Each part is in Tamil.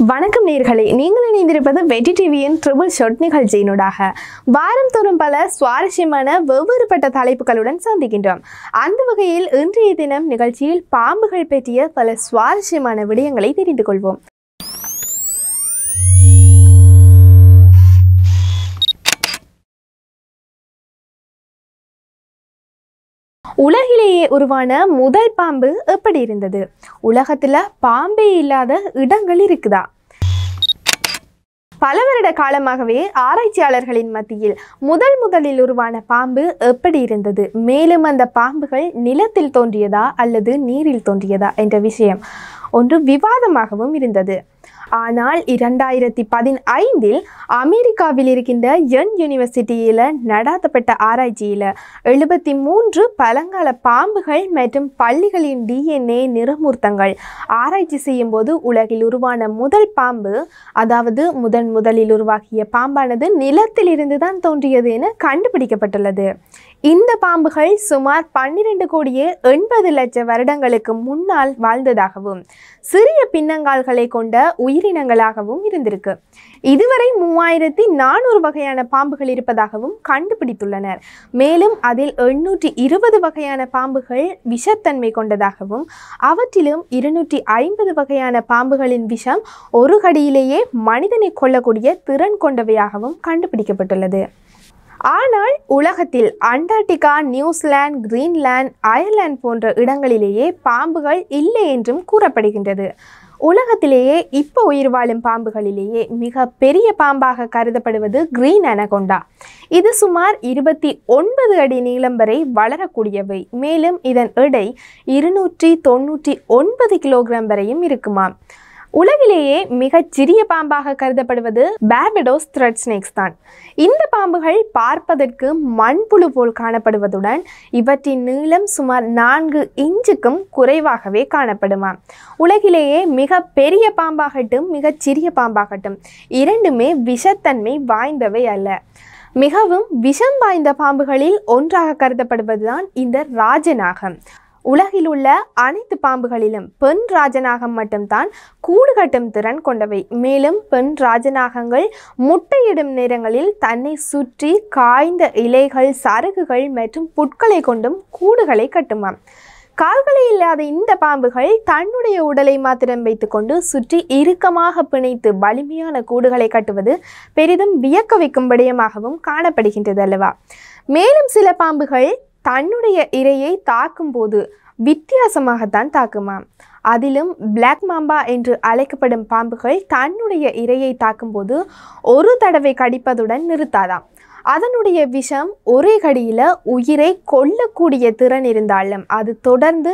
வணக்கம் நேயர்களே, நீங்கள் இணைந்திருப்பது வெற்றி டிவியின் ட்ரிபிள் ஷாட் நிகழ்ச்சியினூடாக வாரம் தோறும் பல சுவாரஸ்யமான வெவ்வேறுபட்ட தலைப்புகளுடன் சந்திக்கின்றோம். அந்த வகையில் இன்றைய தினம் நிகழ்ச்சியில் பாம்புகள் பற்றிய பல சுவாரஸ்யமான விடயங்களை தெரிந்து கொள்வோம். உலகிலேயே உருவான முதல் பாம்பு எப்படி இருந்தது? உலகத்துல பாம்பே இல்லாத இடங்கள் இருக்குதா? பல வருட காலமாகவே ஆராய்ச்சியாளர்களின் மத்தியில் முதலில் உருவான பாம்பு எப்படி இருந்தது, மேலும் அந்த பாம்புகள் நிலத்தில் தோன்றியதா அல்லது நீரில் தோன்றியதா என்ற விஷயம் ஒன்று விவாதமாகவும் இருந்தது. ஆனால் 2015 அமெரிக்காவில் இருக்கின்ற யங் யூனிவர்சிட்டியில் நடாத்தப்பட்ட ஆராய்ச்சியில் 73 பழங்கால பாம்புகள் மற்றும் பல்லிகளின் DNA நிறமூர்த்தங்கள் ஆராய்ச்சி செய்யும் போது உலகில் உருவான முதல் பாம்பு, அதாவது முதலில் உருவாகிய பாம்பானது நிலத்தில் இருந்து தான் தோன்றியது என கண்டுபிடிக்கப்பட்டுள்ளது. இந்த பாம்புகள் சுமார் 12,80,00,000 வருடங்களுக்கு முன்னால் வாழ்ந்ததாகவும் சிறிய பின்னங்கால்களை கொண்ட உயிரினங்களாகவும் இருந்திருக்கு. இதுவரை 3400 வகையான பாம்புகள் இருப்பதாகவும் கண்டுபிடித்துள்ளனர். மேலும் அதில் 820 வகையான பாம்புகள் விஷத்தன்மை கொண்டதாகவும் அவற்றிலும் 250 வகையான பாம்புகளின் விஷம் ஒரு கடியிலேயே மனிதனை கொல்லக்கூடிய திறன் கொண்டவையாகவும் கண்டுபிடிக்கப்பட்டுள்ளது. ஆனால் உலகத்தில் அண்டார்டிகா, நியூசிலாந்து, கிரீன்லாந்து, அயர்லாந்து போன்ற இடங்களிலேயே பாம்புகள் இல்லை என்றும் கூறப்படுகின்றது. உலகத்திலேயே இப்போ உயிர் வாழும் பாம்புகளிலேயே மிக பெரிய பாம்பாக கருதப்படுவது கிரீன் அனகொண்டா. இது சுமார் 29 அடி நீளம் வரை வளரக்கூடியவை. மேலும் இதன் எடை 299 கிலோகிராம் வரையும் இருக்குமாம். உலகிலேயே மிகச் சிறிய பாம்பாக கருதப்படுவது பார்படோஸ் த்ரெட் ஸ்னேக்ஸ் தான். இந்த பாம்புகள் பார்ப்பதற்கு மண்புழு போல் காணப்படுவதுடன் இவற்றின் நீளம் சுமார் 4 இன்ச்சுக்கும் குறைவாகவே காணப்படுமாம். உலகிலேயே மிக பெரிய பாம்பாகட்டும் மிகச் சிறிய பாம்பாகட்டும் இரண்டுமே விஷத்தன்மை வாய்ந்தவை அல்ல. மிகவும் விஷம் வாய்ந்த பாம்புகளில் ஒன்றாக கருதப்படுவதுதான் இந்த ராஜநாகம். உலகில் உள்ள அனைத்து பாம்புகளிலும் பெண் ராஜநாகம் மட்டும்தான் கூடு கட்டும் திறன் கொண்டவை. மேலும் பெண் ராஜநாகங்கள் முட்டையிடும் நேரங்களில் தன்னை சுற்றி காய்ந்த இலைகள், சருகுகள் மற்றும் புட்களை கொண்டும் கூடுகளை கட்டுமாம். கால்களை இல்லாத இந்த பாம்புகள் தன்னுடைய உடலை மாத்திரம் வைத்துக்கொண்டு சுற்றி இறுக்கமாக பிணைத்து வலிமையான கூடுகளை கட்டுவது பெரிதும் வியக்க வைக்கும் விடயமாகவும் காணப்படுகின்றது அல்லவா? மேலும் சில பாம்புகள் தன்னுடைய இரையை தாக்கும் போது வித்தியாசமாகத்தான் தாக்குமாம். அதிலும் பிளாக் மாம்பா என்று அழைக்கப்படும் பாம்புகள் தன்னுடைய இரையை தாக்கும்போது ஒரு தடவை கடிப்பதுடன் நிறுத்தாதாம். அதனுடைய விஷம் ஒரே கடியில் உயிரை கொல்லக்கூடிய திறன் இருந்தாலும் அது தொடர்ந்து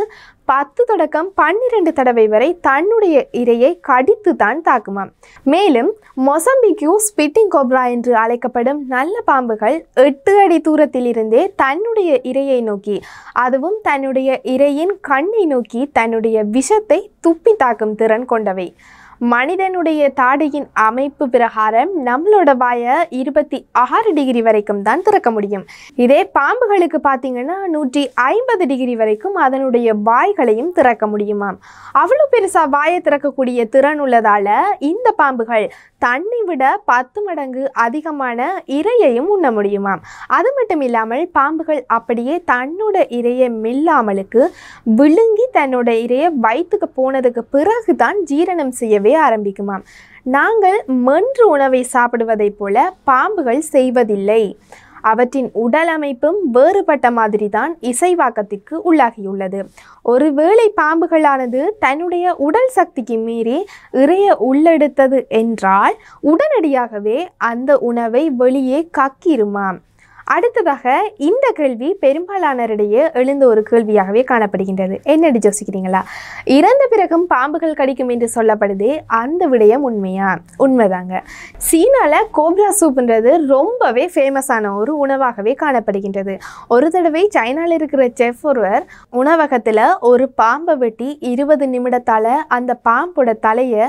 10 தொடக்கம் 12 தடவை வரை தன்னுடைய இரையை கடித்து தான் தாக்குமாம். மேலும் மொசம்பிக்யூ ஸ்பிட்டிங் கோப்ரா என்று அழைக்கப்படும் நல்ல பாம்புகள் 8 அடி தூரத்தில் இருந்தே தன்னுடைய இரையை நோக்கி, அதுவும் தன்னுடைய இரையின் கண்ணை நோக்கி தன்னுடைய விஷத்தை துப்பி தாக்கும் திறன் கொண்டவை. மனிதனுடைய தாடையின் அமைப்பு பிரகாரம் நம்மளோட வாயை 26 டிகிரி வரைக்கும் தான் திறக்க முடியும். இதே பாம்புகளுக்கு பார்த்தீங்கன்னா 150 டிகிரி வரைக்கும் அதனுடைய வாய்களையும் திறக்க முடியுமாம். அவ்வளோ பெருசாக வாயை திறக்கக்கூடிய திறன் உள்ளதால இந்த பாம்புகள் தன்னை விட 10 மடங்கு அதிகமான இரையையும் உண்ண முடியுமாம். அது மட்டும் இல்லாமல் பாம்புகள் அப்படியே தன்னோட இரையை மெல்லாமலுக்கு விழுங்கி தன்னோட இரையை வயிற்றுக்கு போனதுக்கு பிறகு தான் ஜீரணம் செய்யவே ஆரம்பிக்குமாம். நாங்கள் மென்று உணவை சாப்பிடுவதை போல பாம்புகள் செய்வதில்லை. அவற்றின் உடல் அமைப்பும் வேறுபட்ட மாதிரி தான் இசைவாக்கத்திற்கு உள்ளாகியுள்ளது. ஒருவேளை பாம்புகளானது தன்னுடைய உடல் சக்திக்கு மீறி இரையை உள்ளெடுத்தது என்றால் உடனடியாகவே அந்த உணவை வெளியே கக்கிருமாம். அடுத்ததாக இந்த கேள்வி பெரும்பாலானரிடையே எழுந்த ஒரு கேள்வியாகவே காணப்படுகின்றது. என்னடி யோசிக்கிறீங்களா? இறந்த பிறகும் பாம்புகள் கடிக்கும் என்று சொல்லப்படுதே, அந்த விடயம் உண்மையா? உண்மைதாங்க. சீனாவில் கோப்ரா சூப்ன்றது ரொம்பவே ஃபேமஸான ஒரு உணவாகவே காணப்படுகின்றது. ஒரு தடவை சைனாவில் இருக்கிற செஃப் ஒருவர் உணவகத்தில் ஒரு பாம்பை வெட்டி 20 நிமிடத்தால் அந்த பாம்போட தலையை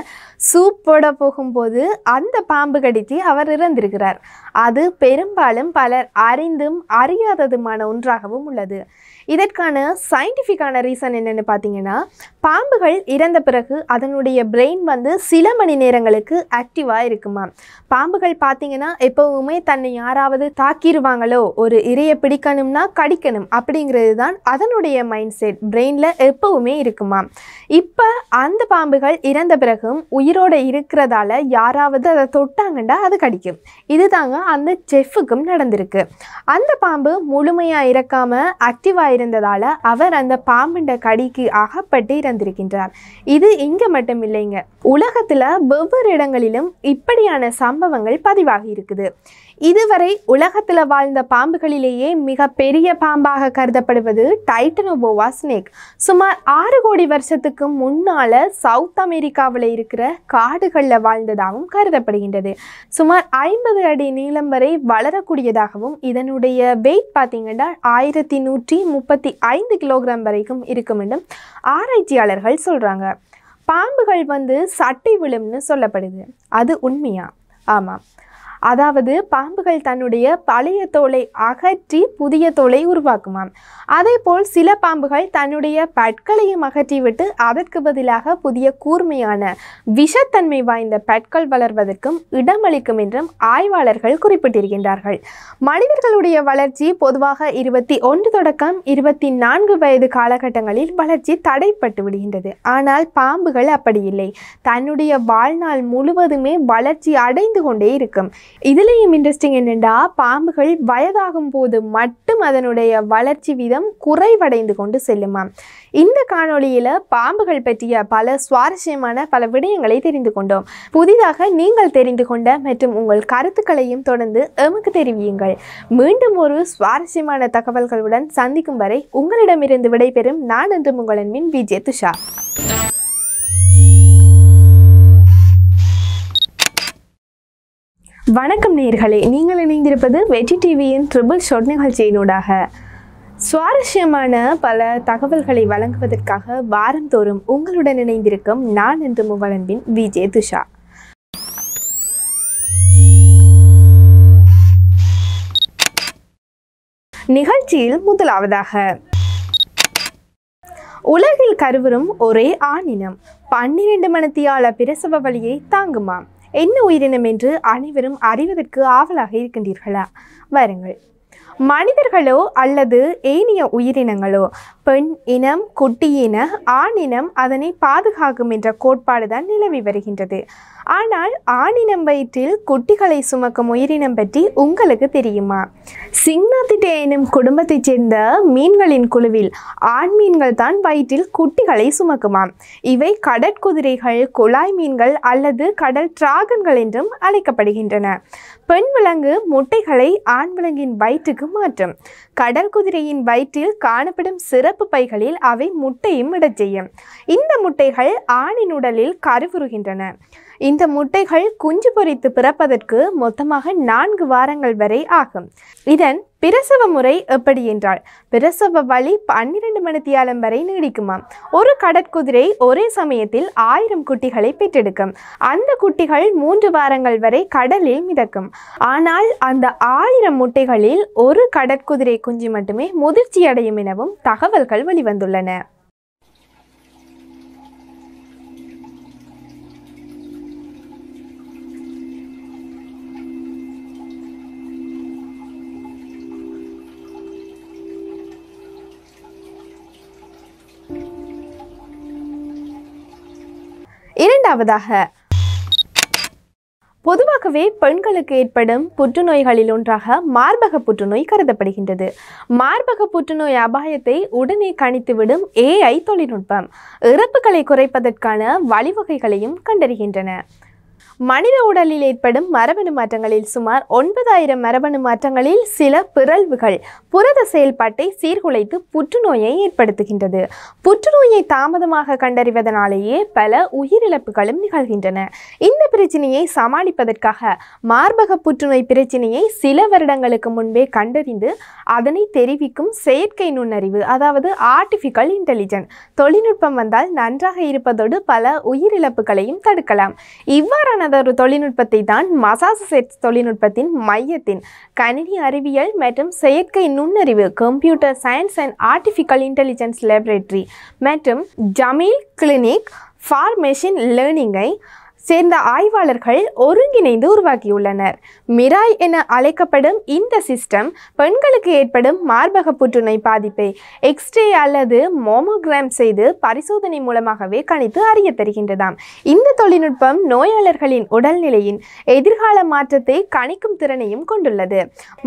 சூப் போட போகும்போது அந்த பாம்பு கடித்து அவர் இறந்திருக்கிறார். அது பெரும்பாலும் பலர் அறிந்தும் அறியாததுமான ஒன்றாகவும் உள்ளது. இதற்கான சயின்டிஃபிக்கான ரீசன் என்னென்னு பார்த்தீங்கன்னா, பாம்புகள் இறந்த பிறகு அதனுடைய பிரெயின் வந்து சில மணி நேரங்களுக்கு ஆக்டிவாக இருக்குமா. பாம்புகள் பார்த்தீங்கன்னா எப்போவுமே தன்னை யாராவது தாக்கிடுவாங்களோ, ஒரு இரையை பிடிக்கணும்னா கடிக்கணும் அப்படிங்கிறது தான் அதனுடைய மைண்ட் செட் பிரெயினில் எப்போவுமே இருக்குமா. இப்போ அந்த பாம்புகள் இறந்த பிறகும் உயிரோடு இருக்கிறதால யாராவது அதை தொட்டாங்கண்டா அது கடிக்கும். இதுதாங்க அந்த செஃப்புக்கும் நடந்திருக்கு. அந்த பாம்பு முழுமையாக இறக்காமல் ஆக்டிவாக இருந்ததால் அவர் அந்த பாம்புண்ட கடிக்கு அகப்பட்டு இறந்திருக்கின்றார். இது இங்கே மட்டும் இல்லைங்க, உலகத்தில் வெவ்வேறு இடங்களிலும் இப்படியான சம்பவங்கள் பதிவாகி இருக்குது. இதுவரை உலகத்தில் வாழ்ந்த பாம்புகளிலேயே மிக பெரிய பாம்பாக கருதப்படுவது டைட்டனோபோவா ஸ்னேக். சுமார் 6 கோடி வருஷத்துக்கு முன்னால் சவுத் அமெரிக்காவில் இருக்கிற காடுகளில் வாழ்ந்ததாகவும் கருதப்படுகின்றது. சுமார் 50 அடி நீளம் வரை வளரக்கூடியதாகவும் இதனுடைய வெயிட் பார்த்தீங்கன்னா 1135 கிலோகிராம் வரைக்கும் இருக்கும் என்றும் ஆராய்ச்சியாளர்கள் சொல்கிறாங்க. பாம்புகள் வந்து சட்டை விழும்னு சொல்லப்படுது. அது உண்மையா? ஆமாம். அதாவது பாம்புகள் தன்னுடைய பழைய தோலை அகற்றி புதிய தோலை உருவாக்குமாம். அதே போல் சில பாம்புகள் தன்னுடைய பற்களையும் அகற்றிவிட்டு அதற்கு பதிலாக புதிய கூர்மையான விஷத்தன்மை வாய்ந்த பற்கள் வளர்வதற்கும் இடமளிக்கும் என்றும் ஆய்வாளர்கள் குறிப்பிட்டிருக்கின்றார்கள். மனிதர்களுடைய வளர்ச்சி பொதுவாக 21 தொடக்கம் 24 வயது காலகட்டங்களில் வளர்ச்சி தடைப்பட்டு விடுகின்றது. ஆனால் பாம்புகள் அப்படி இல்லை, தன்னுடைய வாழ்நாள் முழுவதுமே வளர்ச்சி அடைந்து கொண்டே இருக்கும். இதுலேயும் இன்ட்ரெஸ்டிங் என்னென்னா, பாம்புகள் வயதாகும் போது மட்டும் அதனுடைய வளர்ச்சி வீதம் குறைவடைந்து கொண்டு செல்லுமாம். இந்த காணொளியில் பாம்புகள் பற்றிய பல சுவாரஸ்யமான பல விடயங்களை தெரிந்து கொண்டோம். புதிதாக நீங்கள் தெரிந்து கொண்ட மற்றும் உங்கள் கருத்துக்களையும் தொடர்ந்து எமக்கு தெரிவியுங்கள். மீண்டும் ஒரு சுவாரஸ்யமான தகவல்களுடன் சந்திக்கும் வரை உங்களிடமிருந்து விடைபெறும் நான் என்றும் உங்கள் அன்பின் விஜய் துஷா. வணக்கம் நேயர்களே, நீங்கள் இணைந்திருப்பது வெற்றி டிவியின் ட்ரிபிள் ஷாட் நிகழ்ச்சியினூடாக. சுவாரஸ்யமான பல தகவல்களை வழங்குவதற்காக வாரந்தோறும் உங்களுடன் இணைந்திருக்கும் நான் என்று உங்கள் அன்பின் விஜய் துஷா. நிகழ்ச்சியில் முதலாவதாக, உலகில் கருவுறும் ஒரே ஆணினம் 12 மணித்தியால பிரசவ வலியை தாங்குமாம். என்ன உயிரினம் என்று அனைவரும் அறிவதற்கு ஆவலாக இருக்கின்றீர்களா? வாருங்கள். மனிதர்களோ அல்லது ஏனைய உயிரினங்களோ, பெண் இனம் குட்டியின ஆணினம் அதனை பாதுகாக்கும் என்ற கோட்பாடு தான் நிலவி வருகின்றது. ஆனால் ஆணினம் வயிற்றில் குட்டிகளை சுமக்கும் உயிரினம் பற்றி உங்களுக்கு தெரியுமா? சிக்னாத்திட்டே எனும் குடும்பத்தைச் சேர்ந்த மீன்களின் குழுவில் ஆண் மீன்கள் தான் வயிற்றில் குட்டிகளை சுமக்குமாம். இவை கடற்குதிரைகள், குழாய் மீன்கள் அல்லது கடல் டிராகன்கள் என்றும் அழைக்கப்படுகின்றன. பெண் விலங்கு முட்டைகளை ஆண் விலங்கின் வயிற்றுக்கு மாற்றும். கடல் குதிரையின் வயிற்றில் காணப்படும் சிறப்பு பைகளில் அவை முட்டையும் இடச் செய்யும். இந்த முட்டைகள் ஆணின் உடலில் கருவுறுகின்றன. இந்த முட்டைகள் குஞ்சு பொரித்து பிறப்பதற்கு மொத்தமாக 4 வாரங்கள் வரை ஆகும். இதன் பிரசவ முறை எப்படி என்றால், பிரசவ வலி 12 மணித்தியாலம் வரை நீடிக்குமாம். ஒரு கடற்குதிரை ஒரே சமயத்தில் 1000 குட்டிகளை பெற்றெடுக்கும். அந்த குட்டிகள் 3 வாரங்கள் வரை கடலில் மிதக்கும். ஆனால் அந்த 1000 முட்டைகளில் ஒரு கடற்குதிரை குஞ்சு மட்டுமே முதிர்ச்சி அடையும் எனவும் தகவல்கள் வெளிவந்துள்ளன. இரண்டாவதாக, பொதுவாகவே பெண்களுக்கு ஏற்படும் புற்றுநோய்களில் ஒன்றாக மார்பக புற்றுநோய் கருதப்படுகின்றது. மார்பக புற்றுநோய் அபாயத்தை உடனே கணித்துவிடும் AI தொழில்நுட்பம் இறப்புகளை குறைப்பதற்கான வழிவகைகளையும் கண்டறிகின்றன. மனித உடலில் ஏற்படும் மரபணு மாற்றங்களில் சுமார் 9000 மரபணு மாற்றங்களில் சில பிறழ்வுகள் புரத செயல்பாட்டை சீர்குலைத்து புற்றுநோயை ஏற்படுத்துகின்றது. புற்றுநோயை தாமதமாக கண்டறிவதனாலேயே பல உயிரிழப்புகளும் நிகழ்கின்றன. இந்த பிரச்சனையை சமாளிப்பதற்காக மார்பக புற்றுநோய் பிரச்சனையை சில வருடங்களுக்கு முன்பே கண்டறிந்து அதனை தெரிவிக்கும் செயற்கை நுண்ணறிவு, அதாவது ஆர்டிஃபிஷியல் இன்டெலிஜென்ஸ் தொழில்நுட்பம் வந்தால் நன்றாக இருப்பதோடு பல உயிரிழப்புகளையும் தடுக்கலாம். இவ்வாறான ஒரு தொழில்நுட்பத்தை தான் மசாசுசெட்ஸ் தொழில்நுட்பத்தின் மையத்தின் கணினி அறிவியல் மற்றும் செயற்கை நுண்ணறிவு computer science and artificial intelligence laboratory மற்றும் ஜமீல் கிளினிக் ஃபார் மெஷின் லேர்னிங்கை சேர்ந்த ஆய்வாளர்கள் ஒருங்கிணைந்து உருவாக்கியுள்ளனர். மிராய் என அழைக்கப்படும் இந்த சிஸ்டம் பெண்களுக்கு ஏற்படும் மார்பக புற்றுநோய் பாதிப்பை எக்ஸ்ரே அல்லது மோமோகிராம் செய்து பரிசோதனை மூலமாகவே கணித்து அறிய தருகின்றதாம். இந்த தொழில்நுட்பம் நோயாளர்களின் உடல்நிலையின் எதிர்கால மாற்றத்தை கணிக்கும் திறனையும் கொண்டுள்ளது.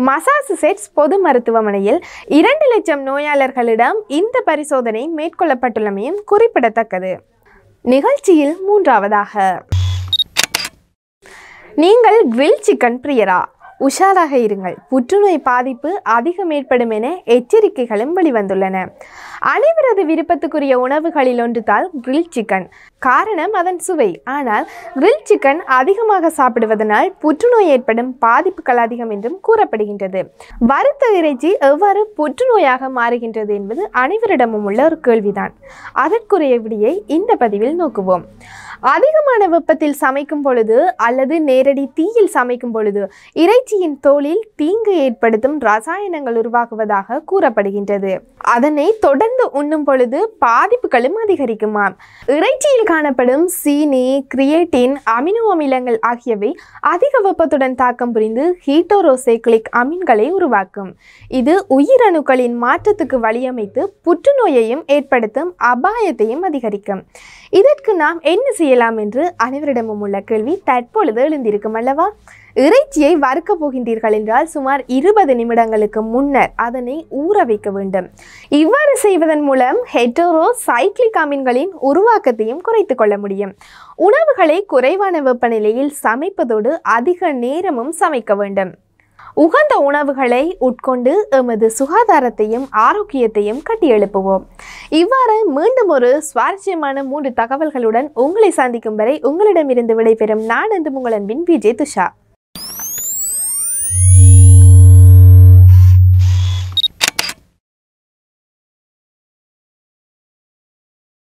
மசாசுசெட்ஸ் பொது மருத்துவமனையில் 2 லட்சம் நோயாளர்களிடம் இந்த பரிசோதனை மேற்கொள்ளப்பட்டுள்ளமையும் குறிப்பிடத்தக்கது. நிகழ்ச்சியில் 3ஆவதாக, நீங்கள் கிரில் சிக்கன் பிரியரா? உஷாராக இருங்கள், புற்றுநோய் பாதிப்பு அதிகம் ஏற்படும் என எச்சரிக்கைகளும் வெளிவந்துள்ளன. அனைவரது விருப்பத்துக்குரிய உணவுகளில் ஒன்றுதான் கிரில் சிக்கன். காரணம் அதன் சுவை. ஆனால் கிரில் சிக்கன் அதிகமாக சாப்பிடுவதனால் புற்றுநோய் ஏற்படும் பாதிப்புகள் அதிகம் என்றும் கூறப்படுகின்றது. வறுத்த இறைச்சி எவ்வாறு புற்றுநோயாக மாறுகின்றது என்பது அனைவரிடமும் உள்ள ஒரு கேள்விதான். அதற்குரிய விடையை இந்த பதிவில் நோக்குவோம். அதிகமான வெப்பத்தில் சமைக்கும் பொழுது அல்லது நேரடி தீயில் சமைக்கும் பொழுது இறைச்சியின் தோலில் தீங்கு ஏற்படுத்தும் ரசாயனங்கள் உருவாகுவதாக கூறப்படுகின்றது. அதனை தொடர்ந்து உண்ணும் பொழுது பாதிப்புகளும் அதிகரிக்குமாம். இறைச்சியில் காணப்படும் சீனி, கிரியேட்டின், அமினோ அமிலங்கள் ஆகியவை அதிக வெப்பத்துடன் தாக்கம் புரிந்து ஹீட்டோரோசைக்ளிக் அமீன்களை உருவாக்கும். இது உயிரணுக்களின் மாற்றத்துக்கு வழியமைத்து புற்றுநோயையும் ஏற்படுத்தும் அபாயத்தையும் அதிகரிக்கும். இதற்கு நாம் என்ன செய்யலாம் என்று அனைவரிடமும் உள்ள கேள்வி தற்பொழுது எழுந்திருக்கும் அல்லவா? இறைச்சியை வறுக்க போகின்றீர்கள் என்றால் சுமார் 20 நிமிடங்களுக்கு முன்னர் அதனை ஊற வைக்க வேண்டும். இவ்வாறு செய்வதன் மூலம் ஹெட்டரோசைக்ளிக் அமீன்களின் உருவாக்கத்தையும் குறைத்து கொள்ள முடியும். உணவுகளை குறைவான வெப்பநிலையில் சமைப்பதோடு அதிக நேரமும் சமைக்க வேண்டும். உகந்த உணவுகளை உட்கொண்டு எமது சுகாதாரத்தையும் ஆரோக்கியத்தையும் கட்டியெழுப்புவோம். இவ்வாறு மீண்டும் ஒரு சுவாரஸ்யமான 3 தகவல்களுடன் உங்களை சந்திக்கும் வரை உங்களிடமிருந்து விடைபெறும் நான் என்று உங்கள் அன்பின் விஜய் துஷா.